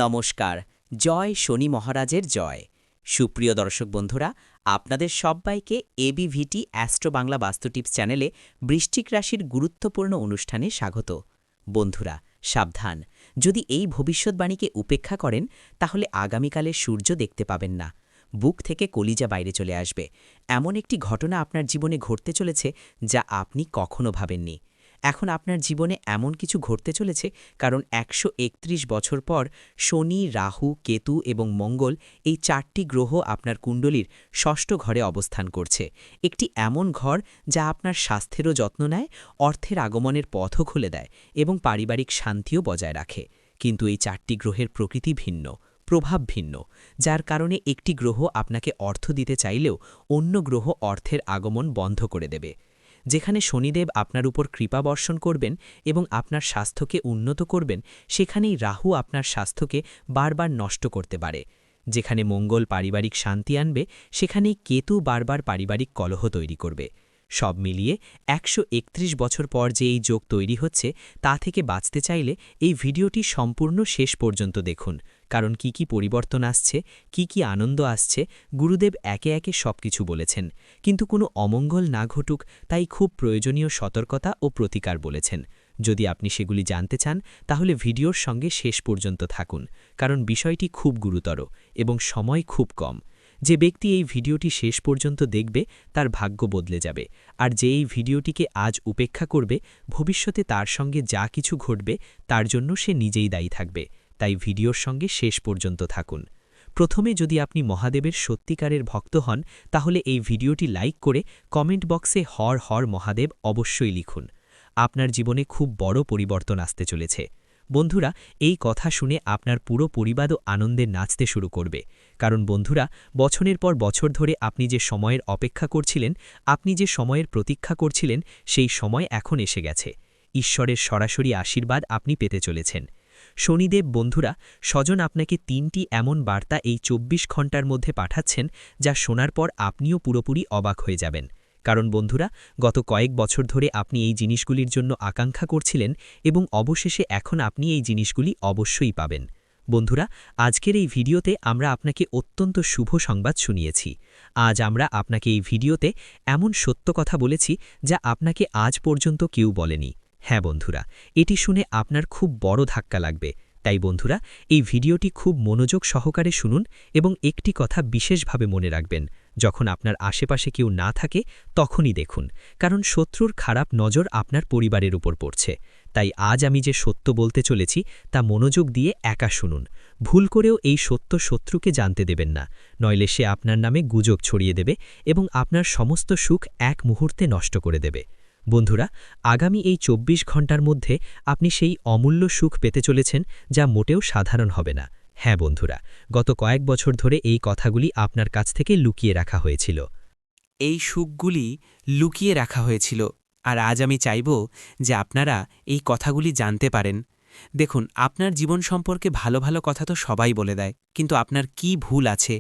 নমস্কার। জয় শনি মহারাজের জয়। সুপ্রিয় দর্শক বন্ধুরা, আপনাদের সব্বাইকে এবিভিটি অ্যাস্ট্রো বাংলা বাস্তু টিপস চ্যানেলে বৃশ্চিক রাশির গুরুত্বপূর্ণ অনুষ্ঠানে স্বাগত। বন্ধুরা, সাবধান, যদি এই ভবিষ্যৎবাণীকে উপেক্ষা করেন তাহলে আগামীকালে সূর্য দেখতে পাবেন না, বুক থেকে কলিজা বাইরে চলে আসবে। এমন একটি ঘটনা আপনার জীবনে ঘটতে চলেছে যা আপনি কখনো ভাবেননি। এখন আপনার জীবনে এমন কিছু ঘটতে চলেছে কারণ ১৩১ বছর পর শনি, রাহু, কেতু এবং মঙ্গল এই ৪টি গ্রহ আপনার কুণ্ডলীর ষষ্ঠ ঘরে অবস্থান করছে। একটি এমন ঘর যা আপনার স্বাস্থ্যেরও যত্ন নেয়, অর্থের আগমনের পথও খুলে দেয় এবং পারিবারিক শান্তিও বজায় রাখে। কিন্তু এই ৪টি গ্রহের প্রকৃতি ভিন্ন, প্রভাব ভিন্ন, যার কারণে একটি গ্রহ আপনাকে অর্থ দিতে চাইলেও অন্য গ্রহ অর্থের আগমন বন্ধ করে দেবে। যেখানে শনিদেব আপনার উপর কৃপা বর্ষণ করবেন এবং আপনার স্বাস্থ্যকে উন্নত করবেন, সেখানেই রাহু আপনার স্বাস্থ্যকে বারবার নষ্ট করতে পারে। যেখানে মঙ্গল পারিবারিক শান্তি আনবে, সেখানেই কেতু বারবার পারিবারিক কলহ তৈরি করবে। সব মিলিয়ে ১৩১ বছর পর যে এই যোগ তৈরি হচ্ছে, তা থেকে বাঁচতে চাইলে এই ভিডিওটি সম্পূর্ণ শেষ পর্যন্ত দেখুন। কারণ কি পরিবর্তন আসছে, কি আনন্দ আসছে, গুরুদেব একে একে সবকিছু বলেছেন। কিন্তু কোনো অমঙ্গল না ঘটুক, তাই খুব প্রয়োজনীয় সতর্কতা ও প্রতিকার বলেছেন। যদি আপনি সেগুলি জানতে চান তাহলে ভিডিওর সঙ্গে শেষ পর্যন্ত থাকুন, কারণ বিষয়টি খুব গুরুতর এবং সময় খুব কম। যে ব্যক্তি এই ভিডিওটি শেষ পর্যন্ত দেখবে তার ভাগ্য বদলে যাবে, আর যে এই ভিডিওটিকে আজ উপেক্ষা করবে, ভবিষ্যতে তার সঙ্গে যা কিছু ঘটবে তার জন্য সে নিজেই দায়ী থাকবে। তাই ভিডিওর সঙ্গে শেষ পর্যন্ত থাকুন। প্রথমে, যদি আপনি মহাদেবের সত্যিকারের ভক্ত হন তাহলে এই ভিডিওটি লাইক করে কমেন্ট বক্সে হর হর মহাদেব অবশ্যই লিখুন। আপনার জীবনে খুব বড় পরিবর্তন আসতে চলেছে। বন্ধুরা, এই কথা শুনে আপনার পুরো পরিবারও আনন্দে নাচতে শুরু করবে। কারণ বন্ধুরা, বছরের পর বছর ধরে আপনি যে সময়ের অপেক্ষা করছিলেন, আপনি যে সময়ের প্রতীক্ষা করছিলেন, সেই সময় এখন এসে গেছে। ঈশ্বরের সরাসরি আশীর্বাদ আপনি পেতে চলেছেন। শনিদেব বন্ধুরা, স্বজন আপনাকে ৩টি এমন বার্তা এই ২৪ ঘণ্টার মধ্যে পাঠাচ্ছেন যা শোনার পর আপনিও পুরোপুরি অবাক হয়ে যাবেন। কারণ বন্ধুরা, গত কয়েক বছর ধরে আপনি এই জিনিসগুলির জন্য আকাঙ্ক্ষা করছিলেন এবং অবশেষে এখন আপনি এই জিনিসগুলি অবশ্যই পাবেন। বন্ধুরা, আজকের এই ভিডিওতে আমরা আপনাকে অত্যন্ত শুভ সংবাদ শুনিয়েছি। আজ আমরা আপনাকে এই ভিডিওতে এমন সত্য কথা বলেছি যা আপনাকে আজ পর্যন্ত কেউ বলেনি। হ্যাঁ বন্ধুরা, এটি শুনে আপনার খুব বড় ধাক্কা লাগবে। তাই বন্ধুরা, এই ভিডিওটি খুব মনোযোগ সহকারে শুনুন এবং একটি কথা বিশেষভাবে মনে রাখবেন, যখন আপনার আশেপাশে কেউ না থাকে তখনই দেখুন, কারণ শত্রুর খারাপ নজর আপনার পরিবারের উপর পড়ছে। তাই আজ আমি যে সত্য বলতে চলেছি তা মনোযোগ দিয়ে একা শুনুন। ভুল করেও এই সত্য শত্রুকে জানতে দেবেন না, নইলে সে আপনার নামে গুজব ছড়িয়ে দেবে এবং আপনার সমস্ত সুখ এক মুহূর্তে নষ্ট করে দেবে। বন্ধুরা, আগামী এই ২৪ ঘণ্টার মধ্যে আপনি সেই অমূল্য সুখ পেতে চলেছেন যা মোটেও সাধারণ হবে না। হ্যাঁ বন্ধুরা, গত কয়েক বছর ধরে এই কথাগুলি আপনার কাছ থেকে লুকিয়ে রাখা হয়েছিল। এই সুখগুলি লুকিয়ে রাখা হয়েছিল, আর আজ আমি চাইব যে আপনারা এই কথাগুলি জানতে পারেন। দেখুন, আপনার জীবন সম্পর্কে ভালো ভালো কথা তো সবাই বলে দেয়, কিন্তু আপনার কি ভুল আছে,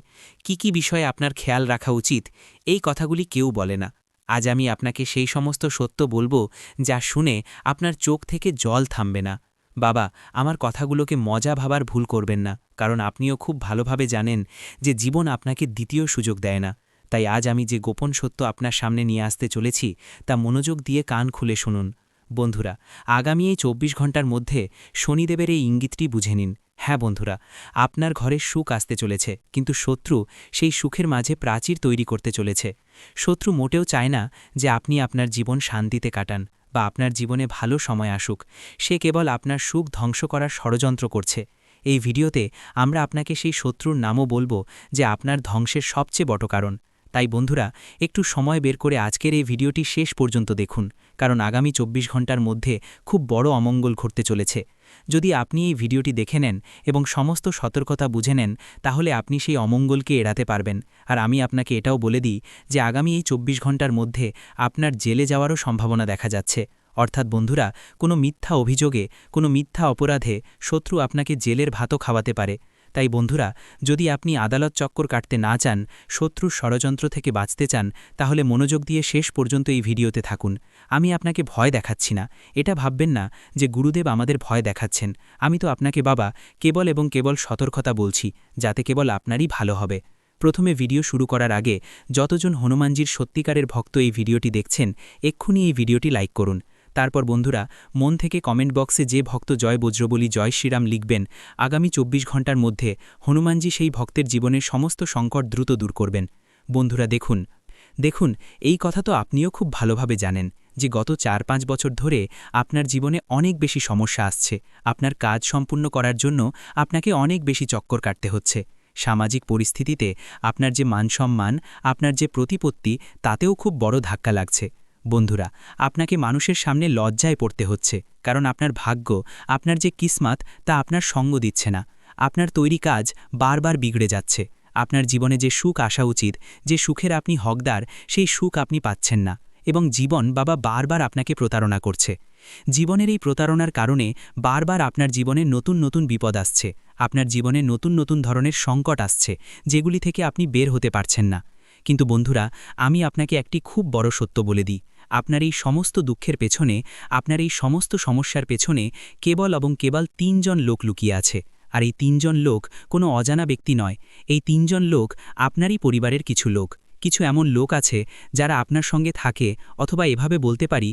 কি বিষয়ে আপনার খেয়াল রাখা উচিত, এই কথাগুলি কেউ বলে না। আজ আমি আপনাকে সেই সমস্ত সত্য বলবো যা শুনে আপনার চোখ থেকে জল থামবে না। বাবা, আমার কথাগুলোকে মজা ভাবার ভুল করবেন না, কারণ আপনিও খুব ভালোভাবে জানেন যে জীবন আপনাকে দ্বিতীয় সুযোগ দেয় না। তাই আজ আমি যে গোপন সত্য আপনার সামনে নিয়ে আসতে চলেছি তা মনোযোগ দিয়ে কান খুলে শুনুন। বন্ধুরা, আগামী এই ২৪ ঘণ্টার মধ্যে শনিদেবের এই ইঙ্গিতটি বুঝে নিন। হ্যাঁ বন্ধুরা, আপনার ঘরে সুখ আসতে চলেছে, কিন্তু শত্রু সেই সুখের মাঝে প্রাচীর তৈরি করতে চলেছে। শত্রু মোটেও চায় না যে আপনি আপনার জীবন শান্তিতে কাটান বা আপনার জীবনে ভালো সময় আসুক। সে কেবল আপনার সুখ ধ্বংস করার ষড়যন্ত্র করছে। এই ভিডিওতে আমরা আপনাকে সেই শত্রুর নামও বলবো যে আপনার ধ্বংসের সবচেয়ে বড় কারণ। তাই বন্ধুরা, একটু সময় বের করে আজকের এই ভিডিওটি শেষ পর্যন্ত দেখুন, কারণ আগামী ২৪ ঘণ্টার মধ্যে খুব বড় অমঙ্গল ঘটতে চলেছে। যদি আপনি এই ভিডিওটি দেখে নেন এবং সমস্ত সতর্কতা বুঝে নেন, তাহলে আপনি সেই অমঙ্গলকে এড়াতে পারবেন। আর আমি আপনাকে এটাও বলে দিই যে আগামী এই ২৪ ঘণ্টার মধ্যে আপনার জেলে যাওয়ারও সম্ভাবনা দেখা যাচ্ছে। অর্থাৎ বন্ধুরা, কোনো মিথ্যা অভিযোগে, কোনো মিথ্যা অপরাধে শত্রু আপনাকে জেলের ভাতও খাওয়াতে পারে। তাই বন্ধুরা, যদি আপনি আদালত চক্কর কাটতে না চান, শত্রুর ষড়যন্ত্র থেকে বাঁচতে চান, তাহলে মনোযোগ দিয়ে শেষ পর্যন্ত এই ভিডিওতে থাকুন। আমি আপনাকে ভয় দেখাচ্ছি না, এটা ভাববেন না যে গুরুদেব আমাদের ভয় দেখাচ্ছেন। আমি তো আপনাকে বাবা কেবল এবং কেবল সতর্কতা বলছি, যাতে কেবল আপনারই ভালো হবে। প্রথমে ভিডিও শুরু করার আগে যতজন হনুমানজির সত্যিকারের ভক্ত এই ভিডিওটি দেখছেন, এক্ষুনি এই ভিডিওটি লাইক করুন। তারপর বন্ধুরা, মন থেকে কমেন্ট বক্সে যে ভক্ত জয় বজ্রবলী জয় শ্রীরাম লিখবেন, আগামী 24 ঘন্টার মধ্যে হনুমানজি সেই ভক্তের জীবনের সমস্ত সংকট দ্রুত দূর করবেন। বন্ধুরা দেখুন, এই কথা তো আপনিও খুব ভালোভাবে জানেন যে গত 4-5 বছর ধরে আপনার জীবনে অনেক বেশি সমস্যা আসছে। আপনার কাজ সম্পূর্ণ করার জন্য আপনাকে অনেক বেশি চক্কর কাটতে হচ্ছে। সামাজিক পরিস্থিতিতে আপনার যে মানসম্মান, আপনার যে প্রতিপত্তি, তাতেও খুব বড় ধাক্কা লাগছে। বন্ধুরা, আপনাকে মানুষের সামনে লজ্জায় পড়তে হচ্ছে, কারণ আপনার ভাগ্য, আপনার যে কিসমত, তা আপনার সঙ্গ দিচ্ছে না। আপনার তৈরি কাজ বারবার বিগড়ে যাচ্ছে। আপনার জীবনে যে সুখ আসা উচিত, যে সুখের আপনি হকদার, সেই সুখ আপনি পাচ্ছেন না, এবং জীবন বাবা বারবার আপনাকে প্রতারণা করছে। জীবনের এই প্রতারণার কারণে বারবার আপনার জীবনে নতুন নতুন বিপদ আসছে। আপনার জীবনে নতুন নতুন ধরনের সংকট আসছে, যেগুলি থেকে আপনি বের হতে পারছেন না। কিন্তু বন্ধুরা, আমি আপনাকে একটি খুব বড় সত্য বলে দিই। আপনার এই সমস্ত দুঃখের পেছনে, আপনার এই সমস্ত সমস্যার পেছনে কেবল এবং কেবল 3 জন লোক লুকিয়ে আছে। আর এই 3 জন লোক কোনো অজানা ব্যক্তি নয়। এই 3 জন লোক আপনারই পরিবারের কিছু লোক। কিছু এমন লোক আছে যারা আপনার সঙ্গে থাকে, অথবা এভাবে বলতে পারি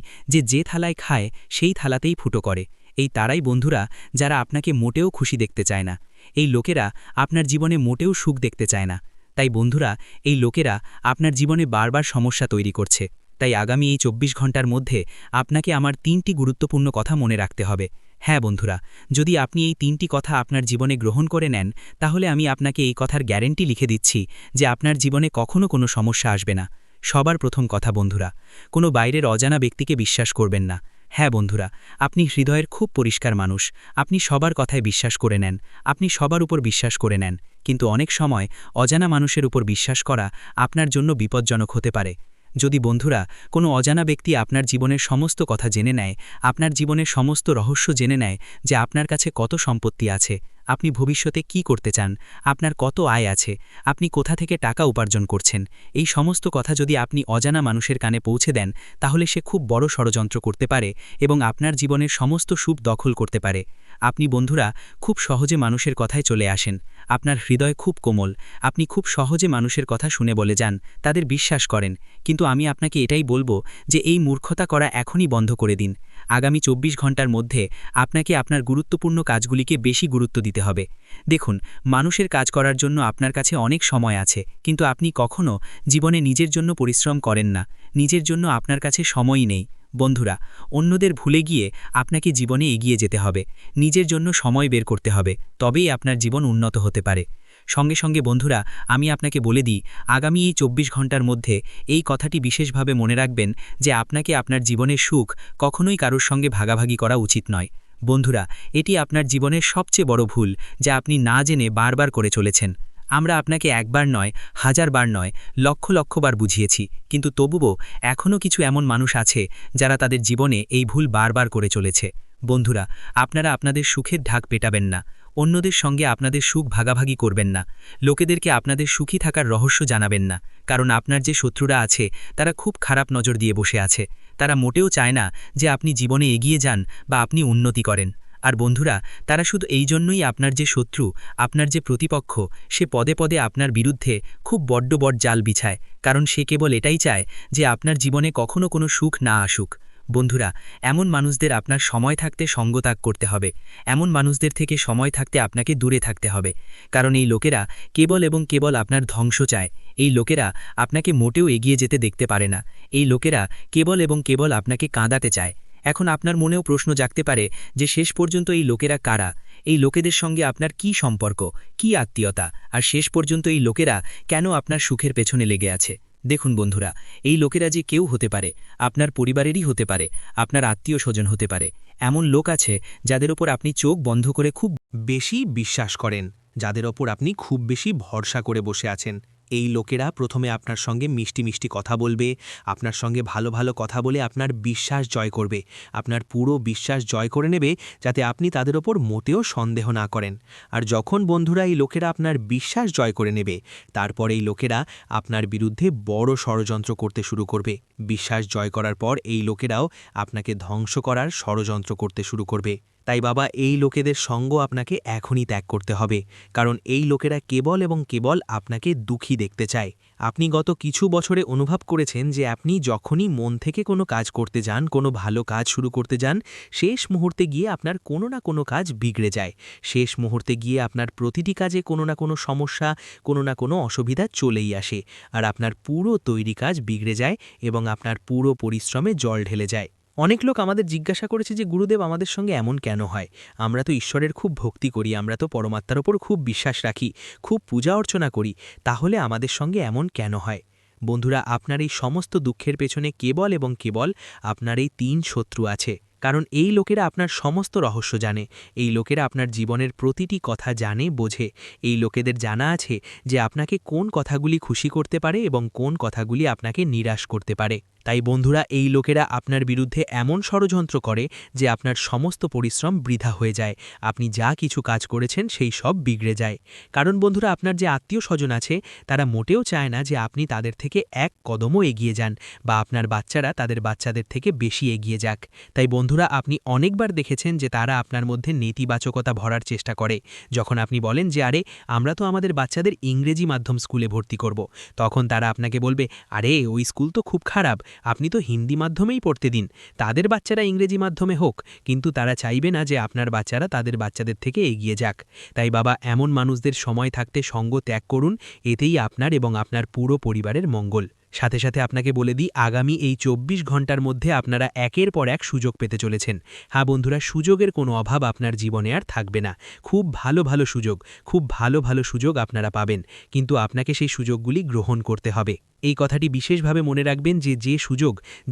যে থালায় খায় সেই থালাতেই ফুটো করে। এই তারাই বন্ধুরা, যারা আপনাকে মোটেও খুশি দেখতে চায় না। এই লোকেরা আপনার জীবনে মোটেও সুখ দেখতে চায় না। তাই বন্ধুরা, এই লোকেরা আপনার জীবনে বারবার সমস্যা তৈরি করছে। তাই আগামী এই 24 ঘন্টার মধ্যে আপনাকে আমার 3টি গুরুত্বপূর্ণ কথা মনে রাখতে হবে। হ্যাঁ বন্ধুরা, যদি আপনি এই 3টি কথা আপনার জীবনে গ্রহণ করে নেন, তাহলে আমি আপনাকে এই কথার গ্যারেন্টি লিখে দিচ্ছি যে আপনার জীবনে কখনো কোনো সমস্যা আসবে না। সবার প্রথম কথা বন্ধুরা, কোনো বাইরের অজানা ব্যক্তিকে বিশ্বাস করবেন না। হ্যাঁ বন্ধুরা, আপনি হৃদয়ের খুব পরিষ্কার মানুষ। আপনি সবার কথায় বিশ্বাস করে নেন, আপনি সবার উপর বিশ্বাস করে নেন। কিন্তু অনেক সময় অজানা মানুষের উপর বিশ্বাস করা আপনার জন্য বিপজ্জনক হতে পারে। যদি বন্ধুরা, কোনো অজানা ব্যক্তি আপনার জীবনের সমস্ত কথা জেনে নেয়, আপনার জীবনের সমস্ত রহস্য জেনে নেয়, যে আপনার কাছে কত সম্পত্তি আছে, আপনি ভবিষ্যতে কি করতে চান, আপনার কত আয় আছে, আপনি কোথা থেকে টাকা উপার্জন করছেন, এই সমস্ত কথা যদি আপনি অজানা মানুষের কানে পৌঁছে দেন, তাহলে সে খুব বড় ষড়যন্ত্র করতে পারে এবং আপনার জীবনের সমস্ত সুখ দখল করতে পারে। আপনি বন্ধুরা খুব সহজে মানুষের কথায় চলে আসেন। আপনার হৃদয় খুব কোমল, আপনি খুব সহজে মানুষের কথা শুনে বলে যান, তাদের বিশ্বাস করেন। কিন্তু আমি আপনাকে এটাই বলবো যে এই মূর্খতা করা এখনই বন্ধ করে দিন। আগামী 24 ঘন্টার মধ্যে আপনাকে আপনার গুরুত্বপূর্ণ কাজগুলিকে বেশি গুরুত্ব দিতে হবে। দেখুন, মানুষের কাজ করার জন্য আপনার কাছে অনেক সময় আছে, কিন্তু আপনি কখনো জীবনে নিজের জন্য পরিশ্রম করেন না। নিজের জন্য আপনার কাছে সময়ই নেই। বন্ধুরা, অন্যদের ভুলে গিয়ে আপনাকে জীবনে এগিয়ে যেতে হবে। নিজের জন্য সময় বের করতে হবে, তবেই আপনার জীবন উন্নত হতে পারে। সঙ্গে সঙ্গে বন্ধুরা, আমি আপনাকে বলে দিই, আগামী এই 24 ঘন্টার মধ্যে এই কথাটি বিশেষভাবে মনে রাখবেন যে আপনাকে আপনার জীবনের সুখ কখনোই কারোর সঙ্গে ভাগাভাগি করা উচিত নয়। বন্ধুরা, এটি আপনার জীবনের সবচেয়ে বড় ভুল, যা আপনি না জেনে বারবার করে চলেছেন। আমরা আপনাকে একবার নয়, 1000 বার নয়, লক্ষ লক্ষ বার বুঝিয়েছি, কিন্তু তবুও এখনও কিছু এমন মানুষ আছে যারা তাদের জীবনে এই ভুল বারবার করে চলেছে। বন্ধুরা, আপনারা আপনাদের সুখের ঢাক পেটাবেন না, অন্যদের সঙ্গে আপনাদের সুখ ভাগাভাগি করবেন না, লোকেদেরকে আপনাদের সুখী থাকার রহস্য জানাবেন না। কারণ আপনার যে শত্রুরা আছে, তারা খুব খারাপ নজর দিয়ে বসে আছে। তারা মোটেও চায় না যে আপনি জীবনে এগিয়ে যান বা আপনি উন্নতি করেন। আর বন্ধুরা, তারা শুধু এই জন্যই আপনার যে শত্রু, আপনার যে প্রতিপক্ষ, সে পদে পদে আপনার বিরুদ্ধে খুব বড্ড জাল বিছায়, কারণ সে কেবল এটাই চায় যে আপনার জীবনে কখনো কোনো সুখ না আসুক। বন্ধুরা, এমন মানুষদের আপনার সময় থাকতে সঙ্গত্যাগ করতে হবে। এমন মানুষদের থেকে সময় থাকতে আপনাকে দূরে থাকতে হবে, কারণ এই লোকেরা কেবল এবং কেবল আপনার ধ্বংস চায়। এই লোকেরা আপনাকে মোটেও এগিয়ে যেতে দেখতে পারে না। এই লোকেরা কেবল এবং কেবল আপনাকে কাঁদাতে চায়। এখন আপনার মনেও প্রশ্ন জাগতে পারে যে শেষ পর্যন্ত এই লোকেরা কারা, এই লোকেদের সঙ্গে আপনার কি সম্পর্ক, কি আত্মীয়তা, আর শেষ পর্যন্ত এই লোকেরা কেন আপনার সুখের পেছনে লেগে আছে। দেখুন বন্ধুরা, এই লোকেরা যে কেউ হতে পারে, আপনার পরিবারেরই হতে পারে, আপনার আত্মীয় স্বজন হতে পারে। এমন লোক আছে যাদের ওপর আপনি চোখ বন্ধ করে খুব বেশি বিশ্বাস করেন, যাদের ওপর আপনি খুব বেশি ভরসা করে বসে আছেন। এই লোকেরা প্রথমে আপনার সঙ্গে মিষ্টি মিষ্টি কথা বলবে, আপনার সঙ্গে ভালো ভালো কথা বলে আপনার বিশ্বাস জয় করবে, আপনার পুরো বিশ্বাস জয় করে নেবে, যাতে আপনি তাদের ওপর মোটেও সন্দেহ না করেন। আর যখন বন্ধুরা এই লোকেরা আপনার বিশ্বাস জয় করে নেবে, তারপর এই লোকেরা আপনার বিরুদ্ধে বড় ষড়যন্ত্র করতে শুরু করবে। বিশ্বাস জয় করার পর এই লোকেরাও আপনাকে ধ্বংস করার ষড়যন্ত্র করতে শুরু করবে। তাই বাবা, এই লোকেদের সঙ্গ আপনাকে এখনই ত্যাগ করতে হবে, কারণ এই লোকেরা কেবল এবং কেবল আপনাকে দুঃখী দেখতে চায়। আপনি গত কিছু বছরে অনুভব করেছেন যে আপনি যখনই মন থেকে কোনো কাজ করতে যান, কোনো ভালো কাজ শুরু করতে যান, শেষ মুহূর্তে গিয়ে আপনার কোনো না কোনো কাজ বিগড়ে যায়। শেষ মুহূর্তে গিয়ে আপনার প্রতিটি কাজে কোনো না কোনো সমস্যা, কোনো না কোনো অসুবিধা চলেই আসে, আর আপনার পুরো তৈরি কাজ বিগড়ে যায় এবং আপনার পুরো পরিশ্রমে জল ঢেলে যায়। অনেক লোক আমাদের জিজ্ঞাসা করেছে যে গুরুদেব, আমাদের সঙ্গে এমন কেন হয়? আমরা তো ঈশ্বরের খুব ভক্তি করি, আমরা তো পরমাত্মার ওপর খুব বিশ্বাস রাখি, খুব পূজা অর্চনা করি, তাহলে আমাদের সঙ্গে এমন কেন হয়? বন্ধুরা, আপনার এই সমস্ত দুঃখের পেছনে কেবল এবং কেবল আপনার এই 3 শত্রু আছে। কারণ এই লোকেরা আপনার সমস্ত রহস্য জানে, এই লোকেরা আপনার জীবনের প্রতিটি কথা জানে, বোঝে। এই লোকেদের জানা আছে যে আপনাকে কোন কথাগুলি খুশি করতে পারে এবং কোন কথাগুলি আপনাকে নিরাশ করতে পারে। তাই বন্ধুরা, এই লোকেরা আপনার বিরুদ্ধে এমন ষড়যন্ত্র করে যে আপনার সমস্ত পরিশ্রম বৃথা হয়ে যায়, আপনি যা কিছু কাজ করেছেন সেই সব বিগড়ে যায়। কারণ বন্ধুরা, আপনার যে আত্মীয় স্বজন আছে, তারা মোটেও চায় না যে আপনি তাদের থেকে এক কদমও এগিয়ে যান, বা আপনার বাচ্চারা তাদের বাচ্চাদের থেকে বেশি এগিয়ে যাক। তাই বন্ধুরা, আপনি অনেকবার দেখেছেন যে তারা আপনার মধ্যে নেতিবাচকতা ভরার চেষ্টা করে। যখন আপনি বলেন যে আরে, আমরা তো আমাদের বাচ্চাদের ইংরেজি মাধ্যম স্কুলে ভর্তি করব, তখন তারা আপনাকে বলবে, আরে ওই স্কুল তো খুব খারাপ, আপনি তো হিন্দি মাধ্যমেই পড়তে দিন, তাদের বাচ্চারা ইংরেজি মাধ্যমে হোক। কিন্তু তারা চাইবে না যে আপনার বাচ্চারা তাদের বাচ্চাদের থেকে এগিয়ে যাক। তাই বাবা, এমন মানুষদের সময় থাকতে সঙ্গ ত্যাগ করুন, এতেই আপনার এবং আপনার পুরো পরিবারের মঙ্গল। সাথে সাথে আপনাকে বলে দিই, আগামী এই 24 ঘন্টার মধ্যে আপনারা একের পর এক সুযোগ পেতে চলেছেন। হ্যাঁ বন্ধুরা, সুযোগের কোনো অভাব আপনার জীবনে আর থাকবে না। খুব ভালো ভালো সুযোগ, খুব ভালো ভালো সুযোগ আপনারা পাবেন, কিন্তু আপনাকে সেই সুযোগগুলি গ্রহণ করতে হবে। এই কথাটি বিশেষভাবে মনে রাখবেন যে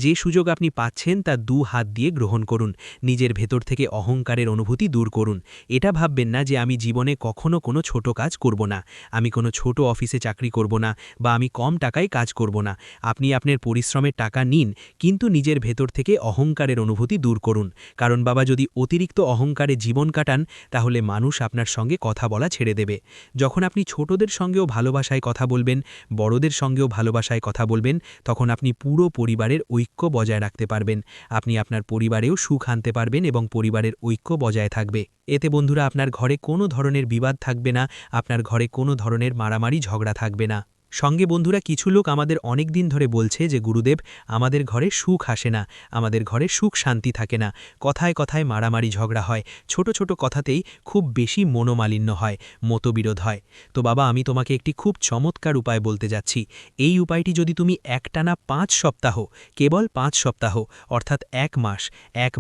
যে সুযোগ আপনি পাচ্ছেন তা 2 হাত দিয়ে গ্রহণ করুন। নিজের ভেতর থেকে অহংকারের অনুভূতি দূর করুন। এটা ভাববেন না যে আমি জীবনে কখনো কোনো ছোট কাজ করব না, আমি কোনো ছোট অফিসে চাকরি করব না, বা আমি কম টাকায় কাজ করব না। আপনি আপনার পরিশ্রমের টাকা নিন, কিন্তু নিজের ভেতর থেকে অহংকারের অনুভূতি দূর করুন। কারণ বাবা, যদি অতিরিক্ত অহংকারে জীবন কাটান, তাহলে মানুষ আপনার সঙ্গে কথা বলা ছেড়ে দেবে। যখন আপনি ছোটদের সঙ্গেও ভালোবাসায় কথা বলবেন, বড়দের সঙ্গেও ভালোবাসায় কথা বলবেন, তখন আপনি পুরো পরিবারের ঐক্য বজায় রাখতে পারবেন। আপনি আপনার পরিবারেও সুখ আনতে পারবেন এবং পরিবারের ঐক্য বজায় থাকবে। এতে বন্ধুরা, আপনার ঘরে কোনো ধরনের বিবাদ থাকবে না, আপনার ঘরে কোনো ধরনের মারামারি ঝগড়া থাকবে না। সঙ্গে বন্ধুরা, কিছু লোক আমাদের অনেক দিন ধরে বলছে যে গুরুদেব, আমাদের ঘরে সুখ আসে না, আমাদের ঘরে সুখ শান্তি থাকে না, কথায় কথায় মারামারি ঝগড়া হয়, ছোট ছোট কথাতেই খুব বেশি মনোমালিন্য হয়, মতবিরোধ হয়। তো বাবা, আমি তোমাকে একটি খুব চমৎকার উপায় বলতে যাচ্ছি। এই উপায়টি যদি তুমি একটানা 5 সপ্তাহ, কেবল 5 সপ্তাহ, অর্থাৎ 1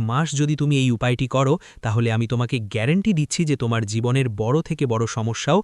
মাস যদি তুমি এই উপায়টি করো, তাহলে আমি তোমাকে গ্যারান্টি দিচ্ছি যে তোমার জীবনের বড় থেকে বড় সমস্যাও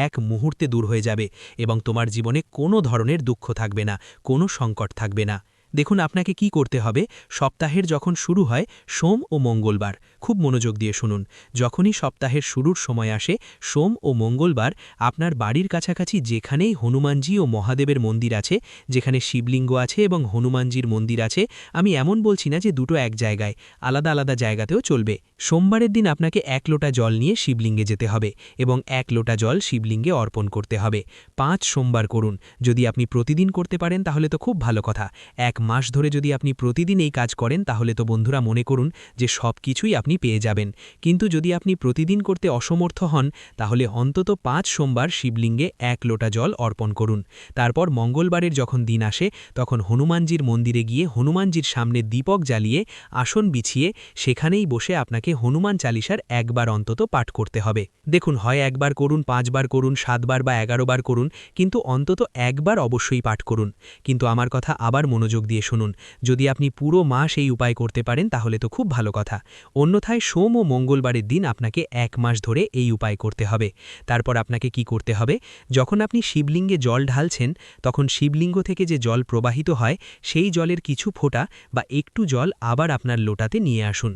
এক মুহূর্তে দূর হয়ে যাবে এবং তোমার জীবনে কোনো ধরনের দুঃখ থাকবে না, কোনো সংকট থাকবে না। দেখুন, আপনাকে কি করতে হবে, সপ্তাহের যখন শুরু হয় সোম ও মঙ্গলবার, খুব মনোযোগ দিয়ে শুনুন, যখনই সপ্তাহের শুরুর সময় আসে সোম ও মঙ্গলবার, আপনার বাড়ির কাছাকাছি যেখানেই হনুমানজি ও মহাদেবের মন্দির আছে, যেখানে শিবলিঙ্গ আছে এবং হনুমানজির মন্দির আছে, আমি এমন বলছি না যে দুটো এক জায়গায়, আলাদা আলাদা জায়গাতেও চলবে। সোমবারের দিন আপনাকে 1 লোটা জল নিয়ে শিবলিঙ্গে যেতে হবে এবং 1 লোটা জল শিবলিঙ্গে অর্পণ করতে হবে। 5 সোমবার করুন। যদি আপনি প্রতিদিন করতে পারেন তাহলে তো খুব ভালো কথা। 1 মাস ধরে যদি আপনি প্রতিদিন এই কাজ করেন, তাহলে তো বন্ধুরা মনে করুন যে সব কিছুই আপনি পেয়ে যাবেন। কিন্তু যদি আপনি প্রতিদিন করতে অসমর্থ হন, তাহলে অন্তত 5 সোমবার শিবলিঙ্গে 1 লোটা জল অর্পণ করুন। তারপর মঙ্গলবারের যখন দিন আসে, তখন হনুমানজির মন্দিরে গিয়ে হনুমানজির সামনে দীপক জ্বালিয়ে আসন বিছিয়ে সেখানেই বসে আপনাকে হনুমান চালিসার 1 বার অন্তত পাঠ করতে হবে। দেখুন, হয় 1 বার করুন, 5 বার করুন, 7 বার বা 11 বার করুন, কিন্তু অন্তত 1 বার অবশ্যই পাঠ করুন। কিন্তু আমার কথা আবার মনোযোগ দিয়ে শুনুন, যদি আপনি পুরো মাস এই উপায় করতে পারেন তাহলে তো খুব ভালো কথা। অন্য অন্যথায় সোম ও মঙ্গলবারের দিন আপনাকে 1 মাস ধরে এই উপায় করতে হবে। তারপর আপনাকে কি করতে হবে, যখন আপনি শিবলিঙ্গে জল ঢালছেন তখন শিবলিঙ্গ থেকে যে জল প্রবাহিত হয় সেই জলের কিছু ফোঁটা বা একটু জল আবার আপনার লোটাতে নিয়ে আসুন।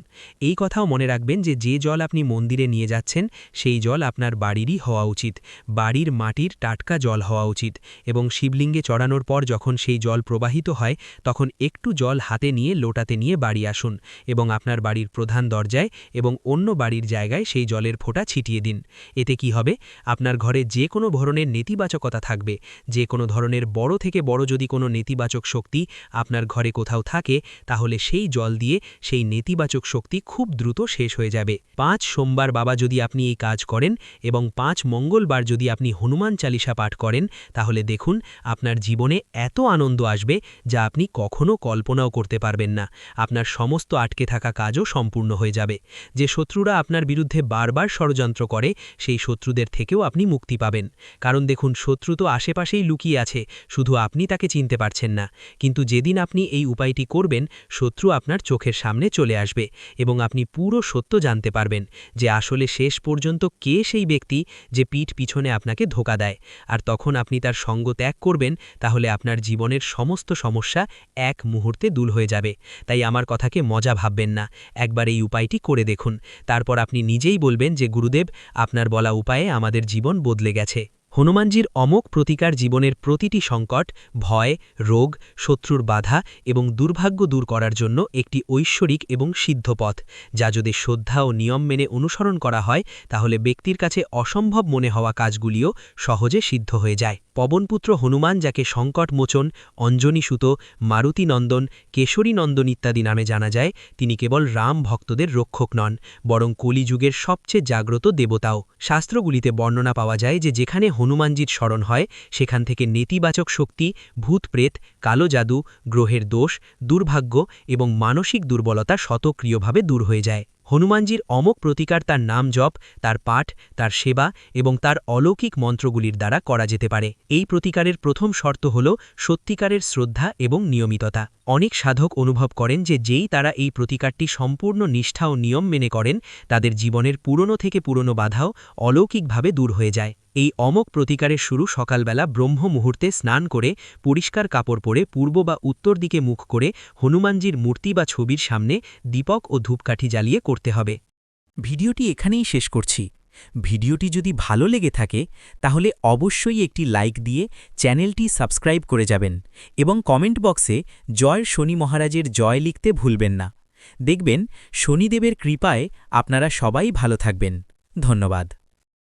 এই কথাও মনে রাখবেন যে যে জল আপনি মন্দিরে নিয়ে যাচ্ছেন সেই জল আপনার বাড়িরই হওয়া উচিত, বাড়ির মাটির টাটকা জল হওয়া উচিত। এবং শিবলিঙ্গে চড়ানোর পর যখন সেই জল প্রবাহিত হয় তখন একটু জল হাতে নিয়ে লোটাতে নিয়ে বাড়ি আসুন এবং আপনার বাড়ির প্রধান দরজায় এবং অন্য বাড়ির জায়গায় সেই জলের ফোঁটা ছিটিয়ে দিন। এতে কি হবে, আপনার ঘরে যে কোনো ধরনের নেতিবাচকতা থাকবে, যে কোনো ধরনের বড় থেকে বড় যদি কোনো নেতিবাচক শক্তি আপনার ঘরে কোথাও থাকে, তাহলে সেই জল দিয়ে সেই নেতিবাচক শক্তি খুব দ্রুত শেষ হয়ে যাবে। 5 সোমবার বাবা যদি আপনি এই কাজ করেন এবং 5 মঙ্গলবার যদি আপনি হনুমান চালিসা পাঠ করেন, তাহলে দেখুন আপনার জীবনে এত আনন্দ আসবে যা আপনি কখনো কল্পনাও করতে পারবেন না। আপনার সমস্ত আটকে থাকা কাজও সম্পূর্ণ হয়ে যাবে। যে শত্রুরা আপনার বিরুদ্ধে বারবার ষড়যন্ত্র করে সেই শত্রুদের থেকেও আপনি মুক্তি পাবেন। কারণ দেখুন, শত্রু তো আশেপাশেই লুকিয়ে আছে, শুধু আপনি তাকে চিনতে পারছেন না। কিন্তু যেদিন আপনি এই উপায়টি করবেন, শত্রু আপনার চোখের সামনে চলে আসবে এবং আপনি পুরো সত্য জানতে পারবেন যে আসলে শেষ পর্যন্ত কে সেই ব্যক্তি যে পিঠ পিছনে আপনাকে ধোঁকা দেয়। আর তখন আপনি তার সঙ্গ ত্যাগ করবেন, তাহলে আপনার জীবনের সমস্ত সমস্যা এক মুহূর্তে দূর হয়ে যাবে। তাই আমার কথাকে মজা ভাববেন না, একবার এই উপায়টি করে দেখুন। তারপর আপনি নিজেই বলবেন যে গুরুদেব, আপনার বলা উপায়ে আমাদের জীবন বদলে গেছে। হনুমানজির অমোঘ প্রতিকার জীবনের প্রতিটি সংকট, ভয়, রোগ, শত্রুর বাধা এবং দুর্ভাগ্য দূর করার জন্য একটি ঐশ্বরিক এবং সিদ্ধ পথ, যা যদি শ্রদ্ধা ও নিয়ম মেনে অনুসরণ করা হয় তাহলে ব্যক্তির কাছে অসম্ভব মনে হওয়া কাজগুলিও সহজে সিদ্ধ হয়ে যায়। পবনপুত্র হনুমান, যাকে সংকটমোচন, অঞ্জনীসুত, মারুতিনন্দন, কেশরীনন্দন ইত্যাদি নামে জানা যায়, তিনি কেবল রাম ভক্তদের রক্ষক নন, বরং কলিযুগের সবচেয়ে জাগ্রত দেবতাও। শাস্ত্রগুলিতে বর্ণনা পাওয়া যায় যে যেখানে হনুমানজির স্মরণ হয় সেখান থেকে নেতিবাচক শক্তি, ভূতপ্রেত, কালো জাদু, গ্রহের দোষ, দুর্ভাগ্য এবং মানসিক দুর্বলতা স্বতঃক্রিয়ভাবে দূর হয়ে যায়। হনুমানজির অমোঘ প্রতিকার তার নাম জপ, তার পাঠ, তার সেবা এবং তার অলৌকিক মন্ত্রগুলির দ্বারা করা যেতে পারে। এই প্রতিকারের প্রথম শর্ত হল সত্যিকারের শ্রদ্ধা এবং নিয়মিততা। অনেক সাধক অনুভব করেন যে যেই তারা এই প্রতিকারটি সম্পূর্ণ নিষ্ঠা ও নিয়ম মেনে করেন, তাদের জীবনের পুরনো থেকে পুরনো বাধাও অলৌকিকভাবে দূর হয়ে যায়। এই অমোঘ প্রতিকারের শুরু সকালবেলা ব্রহ্ম মুহূর্তে স্নান করে পরিষ্কার কাপড় পরে পূর্ব বা উত্তর দিকে মুখ করে হনুমানজির মূর্তি বা ছবির সামনে দীপক ও ধূপকাঠি জ্বালিয়ে করতে হবে। ভিডিওটি এখানেই শেষ করছি। ভিডিওটি যদি ভালো লেগে থাকে তাহলে অবশ্যই একটি লাইক দিয়ে চ্যানেলটি সাবস্ক্রাইব করে যাবেন এবং কমেন্ট বক্সে জয় শনি মহারাজের জয় লিখতে ভুলবেন না। দেখবেন শনিদেবের কৃপায় আপনারা সবাই ভালো থাকবেন। ধন্যবাদ।